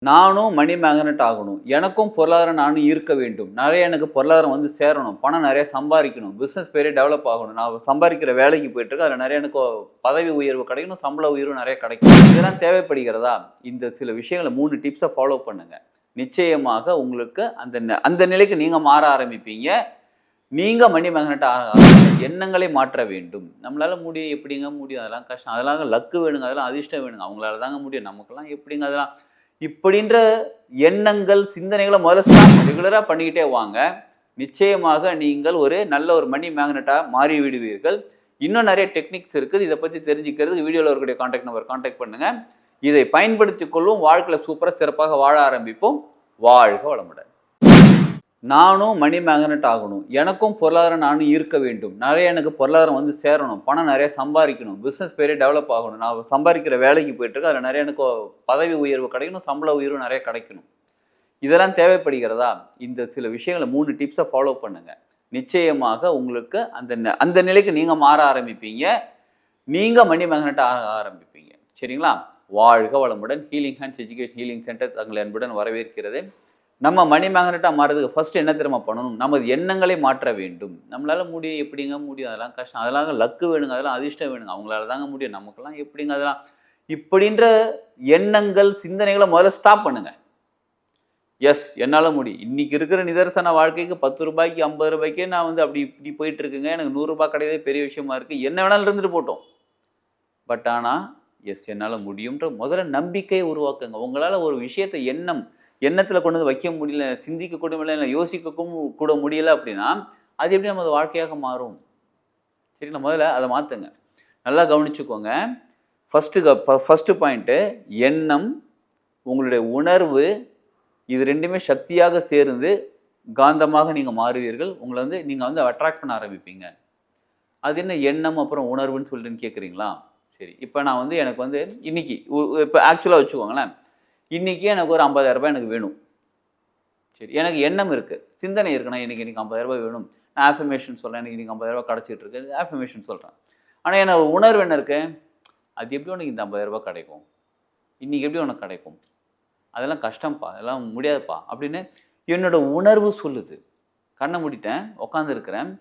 நானும் மணி மேக்னெட் ஆகணும். எனக்கும் பொருளாதாரம் நானும் ஈர்க்க வேண்டும். நெறைய எனக்கு பொருளாதாரம் வந்து சேரணும். பணம் நெறைய சம்பாரிக்கணும். பிசினஸ் பெரிய டெவலப் ஆகணும். நான் சம்பாரிக்கிற வேலைக்கு போயிட்டுருக்கேன். அதில நெறைய எனக்கு பதவி உயர்வு கிடைக்கணும். சம்பள உயர்வு நெறைய கிடைக்கும். இதெல்லாம் தேவைப்படுகிறதா? இந்த சில விஷயங்கள 3 டிப்ஸ ஃபாலோ பண்ணுங்க. நிச்சயமாக உங்களுக்கு அந்த நிலைக்கு நீங்க மாற ஆரம்பிப்பீங்க. நீங்க மணி மேக்னெட் எண்ணங்களை மாற்ற வேண்டும். நம்மளால முடியும். எப்படிங்க முடியும்? அதெல்லாம் கஷ்டம். அதெல்லாம் லக்கு வேணுங்க. அதெல்லாம் அதிர்ஷ்டம் வேணுங்க. அவங்களால தாங்க முடியும். நமக்கெல்லாம் எப்படிங்க அதெல்லாம்? இப்படின்ற எண்ணங்கள், சிந்தனைகள முதல்ல ரெகுலரா பண்ணிக்கிட்டே வாங்க. நிச்சயமாக நீங்கள் நல்ல ஒரு மணி மேக்னெட்டா மாறி விடுவீர்கள். இன்னும் நெறைய டெக்னிக்ஸ் இருக்குது. இத பத்தி தெரிஞ்சுக்கிறதுக்கு வீடியோல இருக்கக்கூடிய கான்டாக்ட் நம்பர் கான்டாக்ட் பண்ணுங்க. இதை பயன்படுத்திக் கொள்வோம். வாழ்க்கையில சூப்பரா சிறப்பாக வாழ ஆரம்பிப்போம். வாழ்க வளமுடன். நானும் மணி மேக்னெட் ஆகணும். எனக்கும் பொருளாதாரம் நானும் ஈர்க்க வேண்டும். நெறைய எனக்கு பொருளாதாரம் வந்து சேரணும். பணம் நெறைய சம்பாரிக்கணும். பிசினஸ் பெரிய டெவலப் ஆகணும். நான் சம்பாரிக்கிற வேலைக்கு போயிட்டுருக்கேன். அதில நெறைய எனக்கு பதவி உயர்வு கிடைக்கணும். சம்பள உயர்வு நெறைய கிடைக்கணும். இதெல்லாம் தேவைப்படுகிறதா? இந்த சில விஷயங்கள 3 டிப்ஸ ஃபாலோ பண்ணுங்க. நிச்சயமாக உங்களுக்கு அந்த நிலைக்கு நீங்க மாற ஆரம்பிப்பீங்க. நீங்க மணி மேக்னெட் ஆக ஆரம்பிப்பீங்க. சரிங்களா? வாழ்க வளமுடன். Healing hands education healing centre தங்களை அன்புடன் வரவேற்கிறது. நம்ம மணி மேக்னெட்டா மாறதுக்கு ஃபர்ஸ்ட் என்ன தெரியுமா பண்ணணும்? நமது எண்ணங்களை மாற்ற வேண்டும். நம்மளால முடியும். எப்படிங்க முடியும்? அதெல்லாம் கஷ்டம். அதெல்லாம் லக்கு வேணுங்க. அதெல்லாம் அதிர்ஷ்டம் வேணுங்க. அவங்களால தாங்க முடியும். நமக்கெல்லாம் எப்படிங்க அதெல்லாம்? இப்படின்ற எண்ணங்கள், சிந்தனைகள முதல்ல ஸ்டாப் பண்ணுங்க. எஸ் என்னால முடியும். இன்னைக்கு இருக்கிற நிதர்சன வாழ்க்கைக்கு ரூ. 10க்கு ரூ. 50க்கே நான் வந்து அப்படி இப்படி போயிட்டு இருக்குங்க. எனக்கு ரூ. 100 கிடைக்கிறதே பெரிய விஷயமா இருக்கு. என்ன வேணாலும் இருந்துட்டு போட்டும். பட் ஆனா, எஸ் என்னால முடியும்ன்ற முதல்ல நம்பிக்கையை உருவாக்குங்க. உங்களால ஒரு விஷயத்த எண்ணத்துல கொண்டு வந்து வைக்க முடியல, சிந்திக்க கூட முடியல, யோசிக்கவும் கூட முடியல அப்படின்னா, அது எப்படி நமது வாழ்க்கையாக மாறும்? சரிங்களா? முதல்ல அத மாத்துங்க. நல்லா கவனிச்சுக்கோங்க. ஃபர்ஸ்ட் பாயிண்ட் எண்ணம், உங்களுடைய உணர்வு இது 2மே சக்தியாக சேர்ந்து காந்தமாக நீங்க மாறுவீர்கள். நீங்க வந்து அட்ராக்ட் பண்ண ஆரம்பிப்பீங்க. அது என்ன எண்ணம் அப்புறம் உணர்வுன்னு சொல்லிட்டுன்னு கேட்குறீங்களா? சரி. இப்ப நான் வந்து எனக்கு வந்து இன்னைக்கு இப்ப ஆக்சுவலா வச்சுக்கோங்களேன். இன்னைக்கு எனக்கு ஒரு ரூ. 50,000 எனக்கு வேணும். சரி. எனக்கு எண்ணம் இருக்கு. சிந்தனை இருக்கு. நான் எனக்கு ரூ. 50,000 வேணும். நான் ஆஃபர்மேஷன் சொல்றேன். எனக்கு இன்னைக்கு ரூ. 50,000 கிடைச்சிட்டு இருக்கு. ஆஃபர்மேஷன் சொல்றேன். ஆனா என்னோட உணர்வு என்ன இருக்கு? அது எப்படி உனக்கு இந்த ரூ. 50,000 கிடைக்கும்? இன்னைக்கு எப்படி உனக்கு கிடைக்கும்? அதெல்லாம் கஷ்டம்ப்பா. அதெல்லாம் முடியாதுப்பா. அப்படின்னு என்னோட உணர்வு சொல்லுது. கண்ண மூடிட்டேன். உட்கார்ந்திருக்கிறேன்.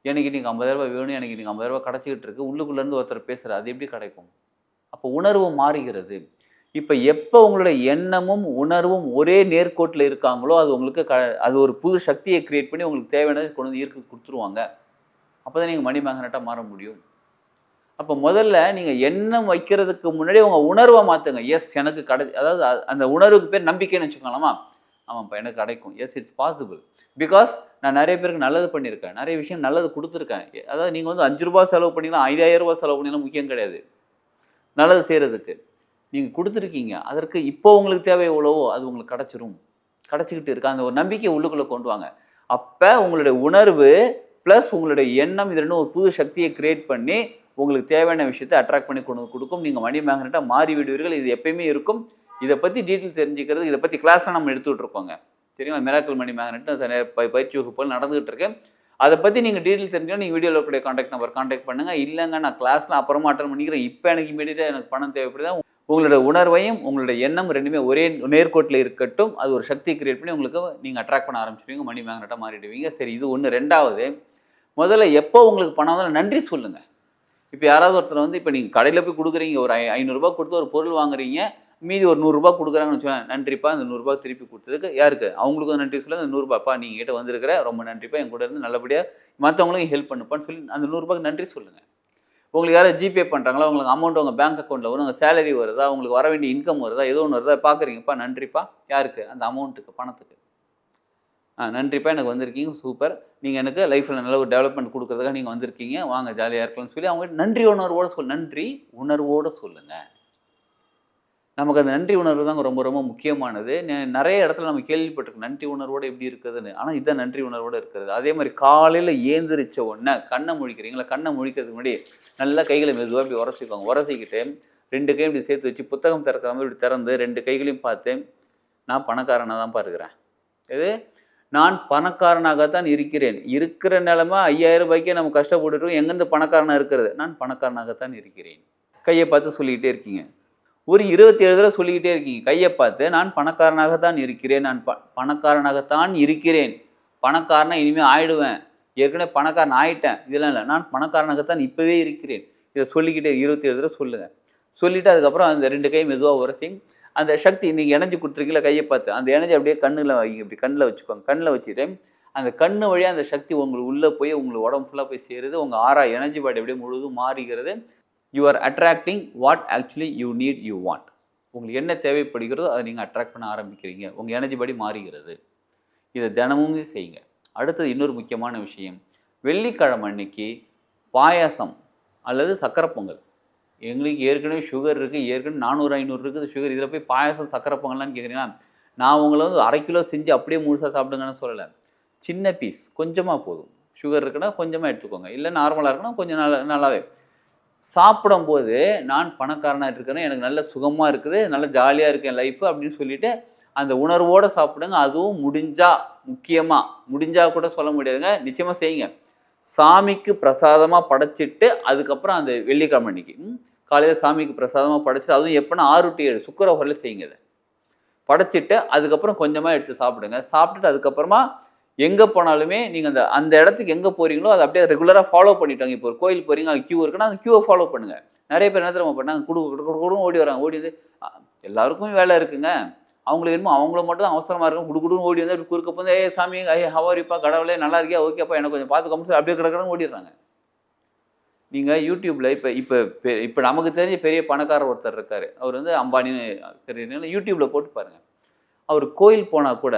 எனக்கு இன்னைக்கு ரூ. 50,000 வேணும். எனக்கு இன்னைக்கு ரூ. 50,000 கிடைச்சிட்டு இருக்கு. உள்ளுக்குள்ள இருந்து ஒருத்தர் பேசுறாரு. அது எப்படி கிடைக்கும்? அப்போ உணர்வு மாறுகிறது. இப்ப எப்ப உங்களுடைய எண்ணமும், உணர்வும் ஒரே நேர்கோட்டுல இருக்காங்களோ, அது உங்களுக்கு அது ஒரு புது சக்திய கிரியேட் பண்ணி உங்களுக்கு தேவையானத கொண்டு வந்து ஈர்த்து குடுத்துருவாங்க. அப்பதான் நீங்க மணி மேக்னெட்டா மாற முடியும். அப்ப முதல்ல நீங்க எண்ணம் வைக்கிறதுக்கு முன்னாடி உங்க உணர்வ மாத்துங்க. எஸ் எனக்கு அதாவது அந்த உணர்வுக்கு பேர் நம்பிக்கைன்னு வச்சுக்கலாமா? ஆமாப்பா எனக்கு கிடைக்கும். S it's possible. பிகாஸ் நான் நெறைய பேருக்கு நல்லது பண்ணியிருக்கேன். நெறைய விஷயம் நல்லது குடுத்துருக்கேன். அதாவது நீங்க வந்து ரூ. 5 செலவு பண்ணீங்கன்னா, ரூ. 5,000 செலவு பண்ணீங்கன்னா முக்கியம் கிடையாது. நல்லது செய்றதுக்கு. நீங்க குடுத்துருக்கீங்க. அதற்கு இப்போ உங்களுக்கு தேவை எவ்வளவோ அது உங்களுக்கு கிடைச்சிரும். கிடைச்சுக்கிட்டு இருக்கு. அந்த ஒரு நம்பிக்கைய உள்ளுக்குள்ள கொண்டு வாங்க. அப்ப உங்களுடைய உணர்வு பிளஸ் உங்களுடைய எண்ணம் இது 2ம் ஒரு புது சக்திய கிரியேட் பண்ணி, உங்களுக்கு தேவையான விஷயத்த அட்ராக்ட் பண்ணி கொண்டு வந்து குடுக்கும். நீங்க மணி மேக்னெட்டா மாறி விடுவீர்கள். இது எப்பயுமே இருக்கும். இத பத்தி டீட்டெயில்ஸ் தெரிஞ்சுக்கிறது, இத பத்தி கிளாஸ்லாம் நம்ம எடுத்துட்டு இருக்கோங்க. சரிங்களா? மிராக்கிள் மணி மேக்னெட் பயிற்சி வகுப்புகள் நடந்துகிட்டு இருக்கு. அத பத்தி நீங்க டீட்டெயில் தெரிஞ்சுக்கணும். நீங்க வீடியோல இருக்கக்கூடிய கான்டாக்ட் நம்பர் கான்டாக்ட் பண்ணுங்க. இல்லங்க நான் கிளாஸ்ல அப்புறமா அட்டெண்ட் பண்ணிக்கிறேன். இப்ப எனக்கு இமிடியேட்டா எனக்கு பணம் தேவைப்படுது. உங்களுடைய உணர்வையும், உங்களுடைய எண்ணம் 2மே ஒரே நேர்கோட்டில இருக்கட்டும். அது ஒரு சக்தி கிரியேட் பண்ணி உங்களுக்கு நீங்க அட்ராக்ட் பண்ண ஆரம்பிச்சுருவீங்க. மணி மேக்னெட்டா மாறிடுவீங்க. சரி இது ஒண்ணு. 2வது முதல்ல எப்போ உங்களுக்கு பணம் வந்தாலும் நன்றி சொல்லுங்க. இப்ப யாராவது ஒருத்தர் வந்து இப்ப நீங்க கடையில போய் குடுக்குறீங்க. ஒரு ரூ. 500 குடுத்து ஒரு பொருள் வாங்குறீங்க. மீதி ஒரு ரூ. 100 குடுக்குறாங்கன்னு வச்சுக்கோங்களேன். நன்றிப்பா இந்த ரூ. 100 திருப்பி குடுத்ததுக்கு. யாருக்கு? அவங்களுக்கும் நன்றி சொல்லுங்க. அந்த ரூ. 100 நீ என்கிட்ட வந்திருக்கிற. ரொம்ப நன்றிப்பா. என் கூட இருந்து நல்லபடியா மத்தவங்களுக்கும் ஹெல்ப் பண்ணுப்பான்னு சொல்லி அந்த ரூ. 100 நன்றி சொல்லுங்க. உங்களுக்கு யாராவது ஜிபே பண்றாங்களா? உங்களுக்கு அமௌண்ட் உங்க பேங்க் அக்கவுண்ட்ல வரும். உங்க சேலரி வருதா? உங்களுக்கு வர வேண்டிய இன்கம் வருதா? ஏதோ ஒண்ணு வருதா? பார்க்குறீங்கப்பா நன்றிப்பா. யாருக்கு? அந்த அமௌண்ட்டுக்கு பணத்துக்கு. நன்றிப்பா எனக்கு வந்திருக்கீங்க. சூப்பர். நீங்க எனக்கு லைஃப்ல நல்ல ஒரு டெவலப்மெண்ட் குடுக்குறதுக்காக நீங்க வந்திருக்கீங்க. வாங்க ஜாலியா இருக்கலாம்னு சொல்லி அவங்ககிட்ட நன்றி உணர்வோட சொல்லுங்க. நமக்கு அந்த நன்றி உணர்வு தாங்க ரொம்ப ரொம்ப முக்கியமானது. நெறைய இடத்துல நம்ம கேள்விப்பட்டிருக்கோம். நன்றி உணர்வோட எப்படி இருக்குதுன்னு. ஆனா இதான் நன்றி உணர்வோட இருக்கிறது. அதே மாரி காலையில ஏந்திரிச்ச உடனே கண்ண முழிக்கிறீங்களா? கண்ண முழிக்கிறதுக்கு முன்னாடி நல்லா கைகள மெதுவா இப்படி உரசிக்கோங்க. உரசிக்கிட்டு 2 கையும் இப்படி சேர்த்து வச்சு புத்தகம் திறக்கிற மாரி இப்படி திறந்து 2 கைகளையும் பார்த்து, நான் பணக்காரனா தான்ப்பா இருக்கிறேன். எது? நான் பணக்காரனாகத்தான் இருக்கிறேன். இருக்கிற நிலைமை ரூ. 5,000க்கே நம்ம கஷ்டப்பட்டுட்டு இருக்கோம். எங்கேருந்து பணக்காரனா இருக்கிறது? நான் பணக்காரனாகத்தான் இருக்கிறேன். கைய பார்த்து சொல்லிக்கிட்டே இருக்கீங்க. ஒரு 27 தடவை சொல்லிக்கிட்டே இருக்கீங்க. கையை பார்த்து நான் பணக்காரனாகத்தான் இருக்கிறேன், நான் பணக்காரனாகத்தான் இருக்கிறேன், பணக்காரனா இனிமே ஆயிடுவேன், ஏற்கனவே பணக்காரன் ஆயிட்டேன், இதெல்லாம் இல்லை, நான் பணக்காரனாகத்தான் இப்பவே இருக்கிறேன். இதை சொல்லிக்கிட்டே 27 தடவை சொல்லுங்க. சொல்லிட்டு அதுக்கப்புறம் அந்த 2 கை மெதுவாக உரசி அந்த சக்தி நீங்கள் எனர்ஜி கொடுத்துருக்கீங்களா கையை பார்த்து, அந்த எனர்ஜி அப்படியே கண்ணில் வைங்க, இப்படி கண்ணில் வச்சுக்கோங்க. கண்ணில் வச்சுட்டு அந்த கண்ணு வழியாக அந்த சக்தி உங்களுக்கு உள்ளே போய் உங்களுக்கு உடம்பு ஃபுல்லாக போய் சேருது. உங்கள் ஆறா எனர்ஜி பாடி அப்படியே முழுதும் மாறுகிறது. You are attracting what actually you need you want. உங்களுக்கு என்ன தேவைப்படுகிறதோ அதை நீங்கள் அட்ராக்ட் பண்ண ஆரம்பிக்கிறீங்க. உங்கள் எனர்ஜி பாடி மாறுகிறது. இதை தினமும் செய்யுங்க. அடுத்தது இன்னொரு முக்கியமான விஷயம், வெள்ளிக்கிழமை அன்னைக்கு பாயாசம் அல்லது சக்கரை பொங்கல். எங்களுக்கு ஏற்கனவே சுகர் இருக்குது, ஏற்கனவே 400-500 இருக்குது சுகர், இதில் போய் பாயாசம் சக்கரை பொங்கல்லாம் கேட்குறீங்கன்னா, நான் உங்களை வந்து 1/2 கிலோ செஞ்சு அப்படியே முழுசாக சாப்பிடுங்கன்னு சொல்லலை. சின்ன பீஸ் கொஞ்சமாக போதும். சுகர் இருக்குன்னா கொஞ்சமாக எடுத்துக்கோங்க, இல்லை நார்மலாக இருக்குன்னா கொஞ்சம் நல்லாவே சாப்பிடும்போது நான் பணக்காரனாக இருக்கிறேன், எனக்கு நல்ல சுகமாக இருக்குது, நல்ல ஜாலியாக இருக்கேன் லைஃப்பு அப்படின்னு சொல்லிட்டு அந்த உணர்வோடு சாப்பிடுங்க. அதுவும் முக்கியமாக முடிஞ்சால் கூட சொல்ல முடியாதுங்க, நிச்சயமாக செய்யுங்க. சாமிக்கு பிரசாதமாக படைச்சிட்டு அதுக்கப்புறம் அந்த வெள்ளிக்கிழமை அன்னைக்கு காலையில் சாமிக்கு பிரசாதமாக படைச்சிட்டு, அதுவும் எப்போனா 6 to 7 சுக்கரவரில் செய்யுங்க. இதை படைச்சிட்டு அதுக்கப்புறம் கொஞ்சமாக எடுத்து சாப்பிடுங்க. சாப்பிட்டுட்டு அதுக்கப்புறமா எங்கே போனாலுமே நீங்கள் அந்த இடத்துக்கு எங்கே போகிறீங்களோ அதை அப்படியே ரெகுலராக ஃபாலோ பண்ணிட்டாங்க. இப்போ ஒரு கோயில் போகிறீங்க, அது கியூ இருக்குன்னா அந்த கியூவை ஃபாலோ பண்ணுங்கள். நிறைய பேர் என்ன தெரியுமா பண்ணாங்க, குடு ஓடி வராங்க. ஓடி வந்து எல்லாருக்கும் வேலை இருக்குங்க, அவங்களுக்கு என்னமோ அவங்கள மட்டும் தான் அவசரமாக இருக்கும், குடுன்னு ஓடி வந்து அப்படி குறுக்க போது சாமி ஹவாரிப்பா கடவுளே நல்லா இருக்கியா, ஓகேப்பா எனக்கு கொஞ்சம் பார்த்து கம்மிச்சு அப்படியே கிடக்கிறவங்க ஓடிடுறாங்க. நீங்கள் யூடியூப்பில் இப்போ நமக்கு தெரிஞ்ச பெரிய பணக்காரர் ஒருத்தர் இருக்கார், அவர் வந்து அம்பானின்னு தெரியுதுனால யூடியூப்பில் போட்டு பாருங்கள். அவர் கோயில் போனால் கூட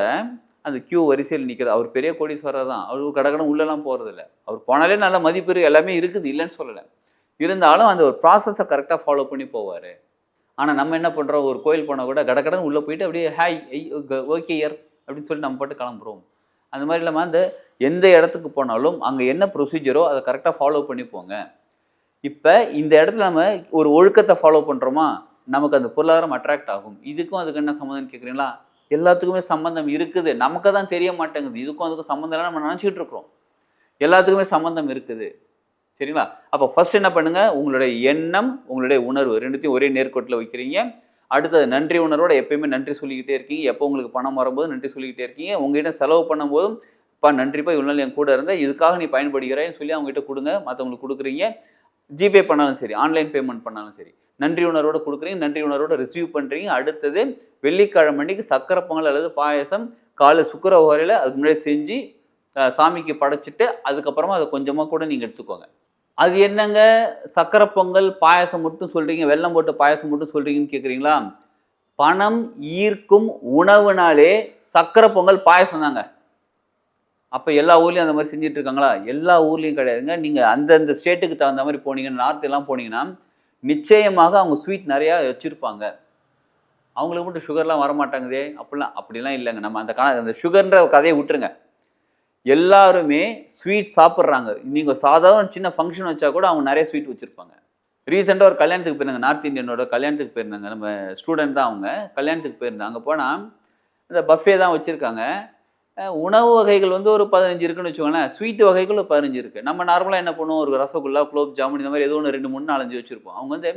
அந்த கியூ வரிசையில் நிற்கிறது. அவர் பெரிய கோடீஸ்வரர் தான், அவர் கடகடம் உள்ளெல்லாம் போகிறதில்ல. அவர் போனாலே நல்ல மதிப்பு எல்லாமே இருக்குது, இல்லைன்னு சொல்லலை. இருந்தாலும் அந்த ஒரு ப்ராசஸை கரெக்டாக ஃபாலோ பண்ணி போவார். ஆனால் நம்ம என்ன பண்ணுறோம், ஒரு கோயில் போனால் கூட கடகடன் உள்ளே போயிட்டு அப்படியே ஹாய் ஓகே இயர் அப்படின்னு சொல்லி நம்ம போட்டு கிளம்புறோம். அந்த மாதிரி இல்லாமல் அந்த எந்த இடத்துக்கு போனாலும் அங்கே என்ன ப்ரொசீஜரோ அதை கரெக்டாக ஃபாலோ பண்ணி போங்க. இப்போ இந்த இடத்துல நம்ம ஒரு ஒழுக்கத்தை ஃபாலோ பண்ணுறோமா, நமக்கு அந்த பொருளாதாரம் அட்ராக்ட் ஆகும். இதுக்கும் அதுக்கு என்ன சம்மந்தம்னு கேட்குறீங்களா, எல்லாத்துக்குமே சம்மந்தம் இருக்குது, நமக்கு தான் தெரிய மாட்டேங்குது. இதுக்கும் அதுக்கும் சம்மந்தம் இல்லை நம்ம நினச்சிட்டு இருக்கிறோம். எல்லாத்துக்குமே சம்மந்தம் இருக்குது, சரிங்களா? அப்போ ஃபர்ஸ்ட் என்ன பண்ணுங்கள், உங்களுடைய எண்ணம் உங்களுடைய உணர்வு ரெண்டுத்தையும் ஒரே நேர்கோட்டில் வைக்கிறீங்க. அடுத்தது நன்றி உணர்வோட எப்பயுமே நன்றி சொல்லிக்கிட்டே இருக்கீங்க. எப்போ உங்களுக்கு பணம் வரும்போது நன்றி சொல்லிக்கிட்டே இருக்கீங்க. உங்ககிட்ட செலவு பண்ணும்போதும் இப்போ நன்றிப்பா இவ்வளோ நாள் என் கூட இருந்தால் இதுக்காக நீ பயன்படுகிறேன்னு சொல்லி அவங்ககிட்ட கொடுங்க. மற்றவங்களுக்கு கொடுக்குறீங்க, ஜிபே பண்ணாலும் சரி, ஆன்லைன் பேமெண்ட் பண்ணாலும் சரி, நன்றி உணர்வோடு கொடுக்குறீங்க, நன்றி உணர்வோட ரிசீவ் பண்ணுறீங்க. அடுத்தது வெள்ளிக்கிழமை அன்னைக்கு சக்கரை பொங்கல் அல்லது பாயசம் காலை சுக்கர ஓரையில் அதுக்கு முன்னாடி செஞ்சு சாமிக்கு படைச்சிட்டு அதுக்கப்புறமா அதை கொஞ்சமாக கூட நீங்கள் எடுத்துக்கோங்க. அது என்னங்க சக்கரை பொங்கல் பாயசம் மட்டும் சொல்கிறீங்க, வெல்லம் போட்டு பாயசம் மட்டும் சொல்கிறீங்கன்னு கேட்குறீங்களா? பணம் ஈர்க்கும் உணவுனாலே சக்கரை பொங்கல் பாயசம் தாங்க. அப்போ எல்லா ஊர்லேயும் அந்த மாதிரி செஞ்சுட்டு இருக்காங்களா? எல்லா ஊர்லேயும் கிடையாதுங்க. நீங்கள் அந்தந்த ஸ்டேட்டுக்கு தகுந்த மாதிரி போனீங்கன்னா, நார்த் எல்லாம் போனீங்கன்னா நிச்சயமாக அவங்க ஸ்வீட் நிறையா வச்சுருப்பாங்க. அவங்களுக்கு மட்டும் சுகர்லாம் வரமாட்டாங்குதே அப்படிலாம் இல்லைங்க. நம்ம அந்த சுகர்ன்ற கதையை விட்டுருங்க. எல்லாருமே ஸ்வீட் சாப்பிட்றாங்க. நீங்கள் சாதாரண சின்ன ஃபங்க்ஷன் வச்சா கூட அவங்க நிறைய ஸ்வீட் வச்சுருப்பாங்க. ரீசெண்டாக ஒரு கல்யாணத்துக்கு போயிருந்தாங்க, நார்த் இந்தியனோட கல்யாணத்துக்கு போயிருந்தாங்க. நம்ம ஸ்டூடெண்ட் தான் அவங்க, கல்யாணத்துக்கு போயிருந்தாங்க. அங்கே போனால் இந்த பஃபே தான் வச்சுருக்காங்க. உணவு வகைகள் வந்து ஒரு 15 இருக்குன்னு வச்சுக்கோங்களேன், ஸ்வீட் வகைகள் ஒரு 15 இருக்குது. நம்ம நார்மலாக என்ன பண்ணுவோம், ஒரு ரசகுல்லா, குலோப் ஜாமுன் இந்த மாதிரி ஏதோ ஒன்று 2, 3, 4, 5 வச்சுருப்போம். அவங்க வந்து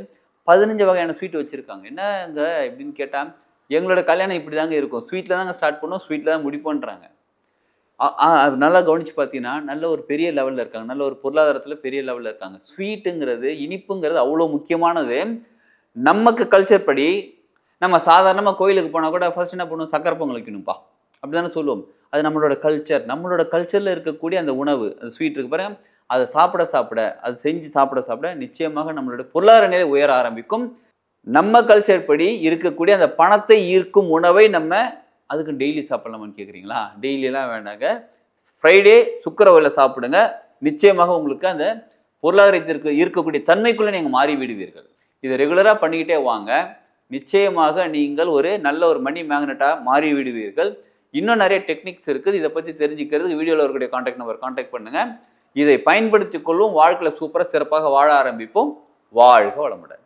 15 வகையான ஸ்வீட் வச்சுருக்காங்க. என்னங்க எப்படின்னு கேட்டால், எங்களோட கல்யாணம் இப்படி தாங்க இருக்கும், ஸ்வீட்டில் தாங்க ஸ்டார்ட் பண்ணுவோம், ஸ்வீட்டில் தான் முடிப்போன்றாங்க. அது நல்லா கவனித்து பார்த்தீங்கன்னா நல்ல ஒரு பெரிய லெவலில் இருக்காங்க, நல்ல ஒரு பொருளாதாரத்தில் பெரிய லெவலில் இருக்காங்க. ஸ்வீட்டுங்கிறது இனிப்புங்கிறது அவ்வளோ முக்கியமானது. நமக்கு கல்ச்சர் படி நம்ம சாதாரணமாக கோயிலுக்கு போனால் கூட ஃபர்ஸ்ட் என்ன பண்ணுவோம், சக்கரை பொங்கல் வைக்கணும்ப்பா அப்படி தானே சொல்லுவோம். அது நம்மளோட கல்ச்சர். நம்மளோட கல்ச்சரில் இருக்கக்கூடிய அந்த உணவு, அந்த ஸ்வீட் இருக்கு பாருங்க, அதை சாப்பிட அது செஞ்சு சாப்பிட நிச்சயமாக நம்மளோட பொருளாதார நிலை உயர ஆரம்பிக்கும். நம்ம கல்ச்சர் படி இருக்கக்கூடிய அந்த பணத்தை ஈர்க்கும் உணவை நம்ம அதுக்கு டெய்லி சாப்பிடலாமான்னு கேட்குறீங்களா? டெய்லியெல்லாம் வேண்டாங்க. ஃப்ரைடே சுக்கரவரில் சாப்பிடுங்க. நிச்சயமாக உங்களுக்கு அந்த பொருளாதாரத்திற்கு இருக்கக்கூடிய தன்மைக்குள்ளே நீங்கள் மாறி விடுவீர்கள். இதை ரெகுலராக பண்ணிக்கிட்டே வாங்க. நிச்சயமாக நீங்கள் ஒரு நல்ல ஒரு மணி மேக்னெட்டாக மாறி விடுவீர்கள். இன்னும் நிறைய டெக்னிக்ஸ் இருக்குது. இதை பற்றி தெரிஞ்சுக்கிறதுக்கு வீடியோவில் இருக்கக்கூடிய கான்டாக்ட் நம்பர் கான்டாக்ட் பண்ணுங்கள். இதை பயன்படுத்தி கொள்வோம். வாழ்க்கையில் சூப்பராக சிறப்பாக வாழ ஆரம்பிப்போம். வாழ்க வளமுடன்.